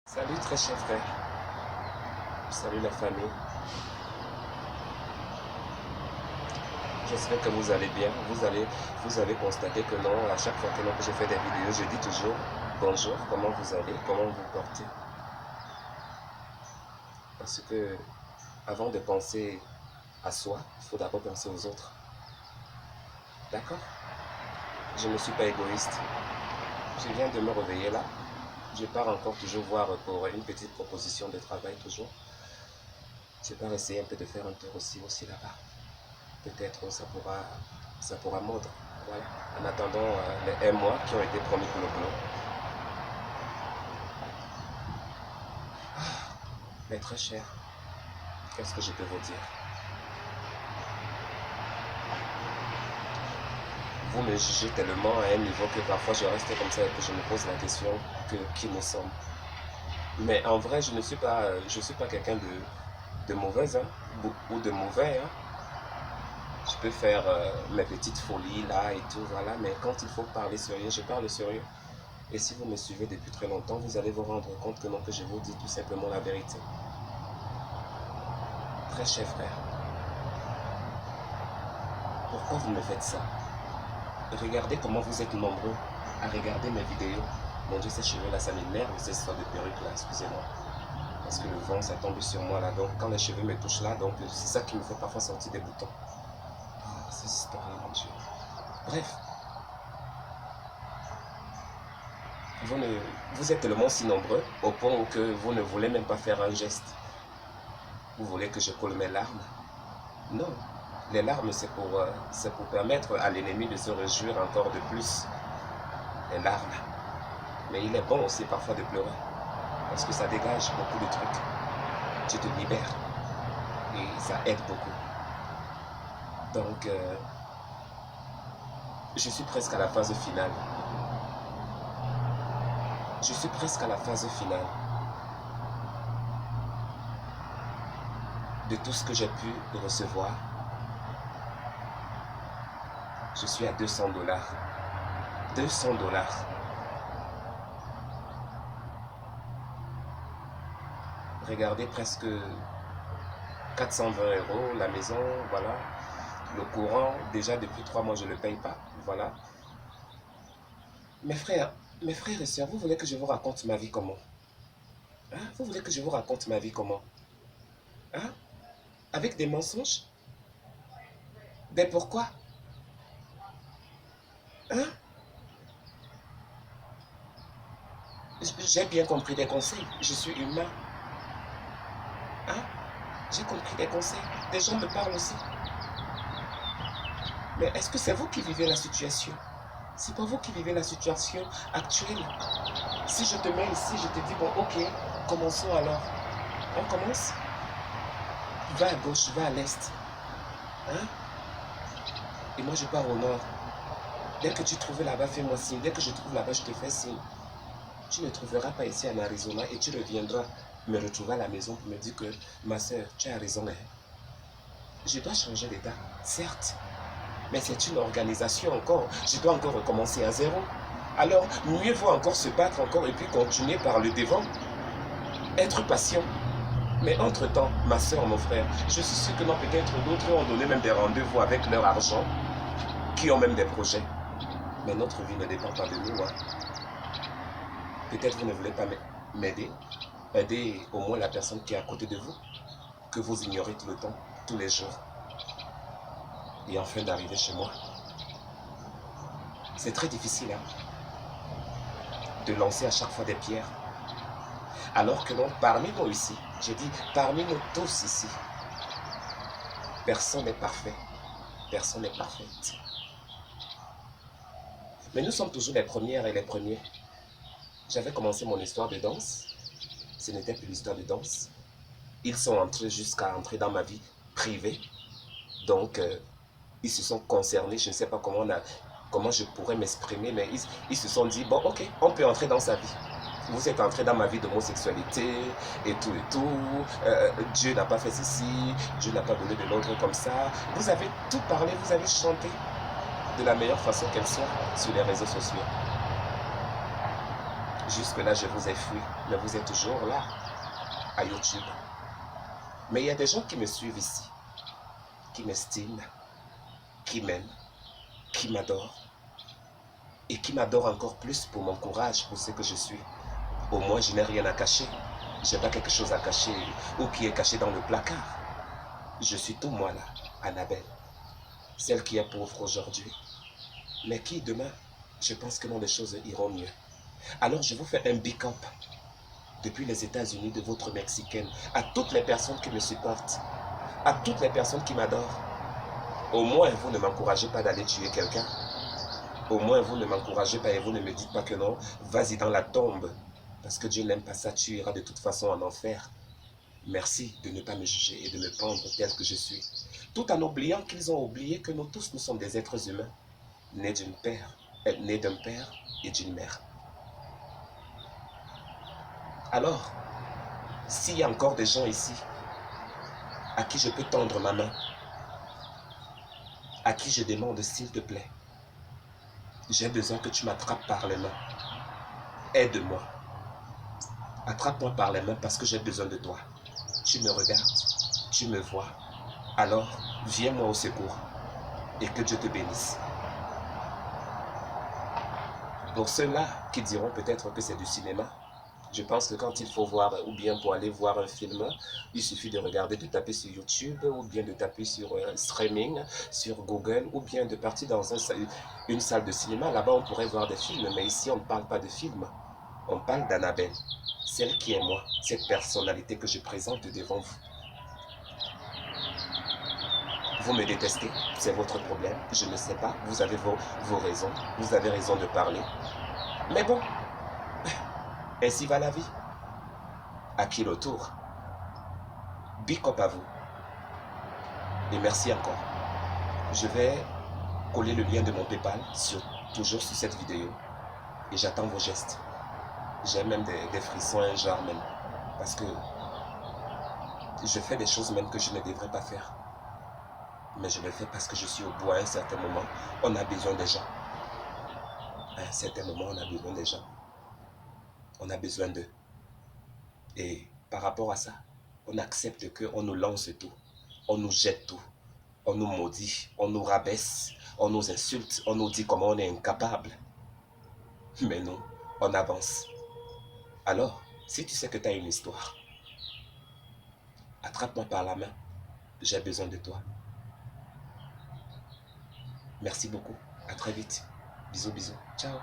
Salut très cher frère, salut la famille. J'espère que vous allez bien. Vous avez constaté que non, à chaque fois que je fais des vidéos, je dis toujours bonjour, comment vous allez, comment vous portez. Parce que avant de penser à soi, il faut d'abord penser aux autres. D'accord? Je ne suis pas égoïste. Je viens de me réveiller là. Je pars encore toujours voir pour une petite proposition de travail toujours. Je pars essayer un peu de faire un tour aussi là-bas. Peut-être ça pourra mordre. Voilà. En attendant les 1 mois qui ont été promis pour le boulot. Mais très cher, qu'est-ce que je peux vous dire? Vous me jugez tellement à un niveau que parfois je reste comme ça et que je me pose la question que qui nous sommes. Mais en vrai, je suis pas quelqu'un de mauvaise hein, ou de mauvais. Hein. Je peux faire mes petites folies là et tout, voilà. Mais quand il faut parler sérieux, je parle sérieux. Et si vous me suivez depuis très longtemps, vous allez vous rendre compte que non, que je vous dis tout simplement la vérité. Très cher frère, pourquoi vous me faites ça? Regardez comment vous êtes nombreux à regarder mes vidéos. Mon Dieu, ces cheveux là, ça m'énerve, ces histoires de perruque là, excusez-moi. Parce que le vent, ça tombe sur moi là. Donc quand les cheveux me touchent là, donc c'est ça qui me fait parfois sortir des boutons. Ah, ces histoires là, mon Dieu. Bref, vous êtes tellement si nombreux au point où que vous ne voulez même pas faire un geste. Vous voulez que je colle mes larmes? Non. Les larmes, c'est pour permettre à l'ennemi de se réjouir encore de plus. Les larmes. Mais il est bon aussi parfois de pleurer. Parce que ça dégage beaucoup de trucs. Tu te libères. Et ça aide beaucoup. Donc, je suis presque à la phase finale. Je suis presque à la phase finale de tout ce que j'ai pu recevoir. Je suis à 200 dollars. 200 dollars. Regardez, presque 420 euros, la maison, voilà. Le courant, déjà depuis 3 mois, je ne le paye pas, voilà. Mes frères et sœurs, vous voulez que je vous raconte ma vie comment? Hein? Vous voulez que je vous raconte ma vie comment? Hein? Avec des mensonges? Ben pourquoi? Hein? J'ai bien compris des conseils, je suis humain. Hein? J'ai compris des conseils, des gens me parlent aussi. Mais est-ce que c'est vous qui vivez la situation? C'est pas vous qui vivez la situation actuelle. Si je te mets ici, je te dis, bon, ok, commençons alors. On commence? Va à gauche, va à l'est. Hein? Et moi, je pars au nord. Dès que tu trouves là-bas, fais-moi signe. Dès que je trouve là-bas, je te fais signe. Tu ne trouveras pas ici en Arizona et tu reviendras me retrouver à la maison pour me dire que, ma soeur, tu as raison. Hein? Je dois changer d'état, certes. Mais c'est une organisation encore. Je dois encore recommencer à zéro. Alors, mieux vaut encore se battre encore et puis continuer par le devant. Être patient. Mais entre-temps, ma soeur, mon frère, je suis sûr que non, peut-être d'autres ont donné même des rendez-vous avec leur argent, qui ont même des projets. Mais notre vie ne dépend pas de nous. Hein. Peut-être vous ne voulez pas m'aider. Aider au moins la personne qui est à côté de vous, que vous ignorez tout le temps, tous les jours. Et enfin d'arriver chez moi. C'est très difficile de lancer à chaque fois des pierres. Alors que non, parmi nous ici, j'ai dit parmi nous tous ici, personne n'est parfait. Personne n'est parfaite. Mais nous sommes toujours les premières et les premiers. J'avais commencé mon histoire de danse. Ce n'était plus l'histoire de danse. Ils sont entrés jusqu'à entrer dans ma vie privée. Donc, ils se sont concernés. Je ne sais pas comment je pourrais m'exprimer, mais ils se sont dit, bon, ok, on peut entrer dans sa vie. Vous êtes entré dans ma vie d'homosexualité et tout et tout. Dieu n'a pas fait ceci, Dieu n'a pas donné de l'ordre comme ça. Vous avez tout parlé, vous avez chanté de la meilleure façon qu'elle soit sur les réseaux sociaux. Jusque-là, je vous ai fui, mais vous êtes toujours là, à YouTube. Mais il y a des gens qui me suivent ici, qui m'estiment, qui m'aiment, qui m'adorent, et qui m'adorent encore plus pour mon courage, pour ce que je suis. Au moins, je n'ai rien à cacher. Je n'ai pas quelque chose à cacher, ou qui est caché dans le placard. Je suis tout moi là, Annabelle, celle qui est pauvre aujourd'hui, mais qui demain, je pense que les choses iront mieux. Alors je vous fais un big up depuis les États-Unis de votre Mexicaine, à toutes les personnes qui me supportent, à toutes les personnes qui m'adorent. Au moins, vous ne m'encouragez pas d'aller tuer quelqu'un. Au moins, vous ne m'encouragez pas et vous ne me dites pas que non, vas-y dans la tombe. Parce que Dieu n'aime pas ça, tu iras de toute façon en enfer. Merci de ne pas me juger et de me prendre tel que je suis. Tout en oubliant qu'ils ont oublié que nous tous, nous sommes des êtres humains, nés d'un père et d'une mère. Alors, s'il y a encore des gens ici à qui je peux tendre ma main, à qui je demande s'il te plaît, j'ai besoin que tu m'attrapes par les mains. Aide-moi. Attrape-moi par les mains parce que j'ai besoin de toi. Tu me regardes, tu me vois. Alors, viens-moi au secours et que Dieu te bénisse. Pour ceux-là qui diront peut-être que c'est du cinéma, je pense que quand il faut voir, ou bien pour aller voir un film, il suffit de regarder, de taper sur YouTube, ou bien de taper sur streaming, sur Google, ou bien de partir dans une salle de cinéma. Là-bas, on pourrait voir des films, mais ici, on ne parle pas de films. On parle d'Annabelle, celle qui est moi, cette personnalité que je présente devant vous. Vous me détestez, c'est votre problème, je ne sais pas, vous avez vos raisons, vous avez raison de parler. Mais bon, ainsi va la vie. À qui le tour? Big up à vous. Et merci encore. Je vais coller le lien de mon PayPal toujours sur cette vidéo. Et j'attends vos gestes. J'ai même des frissons, un genre même. Parce que je fais des choses même que je ne devrais pas faire. Mais je le fais parce que je suis au bout à un certain moment. On a besoin des gens. À un certain moment, on a besoin des gens. On a besoin d'eux. Et par rapport à ça, on accepte qu'on nous lance tout. On nous jette tout. On nous maudit. On nous rabaisse. On nous insulte. On nous dit comment on est incapable. Mais non, on avance. Alors, si tu sais que tu as une histoire, attrape-moi par la main. J'ai besoin de toi. Merci beaucoup. À très vite. Bisous, bisous. Ciao.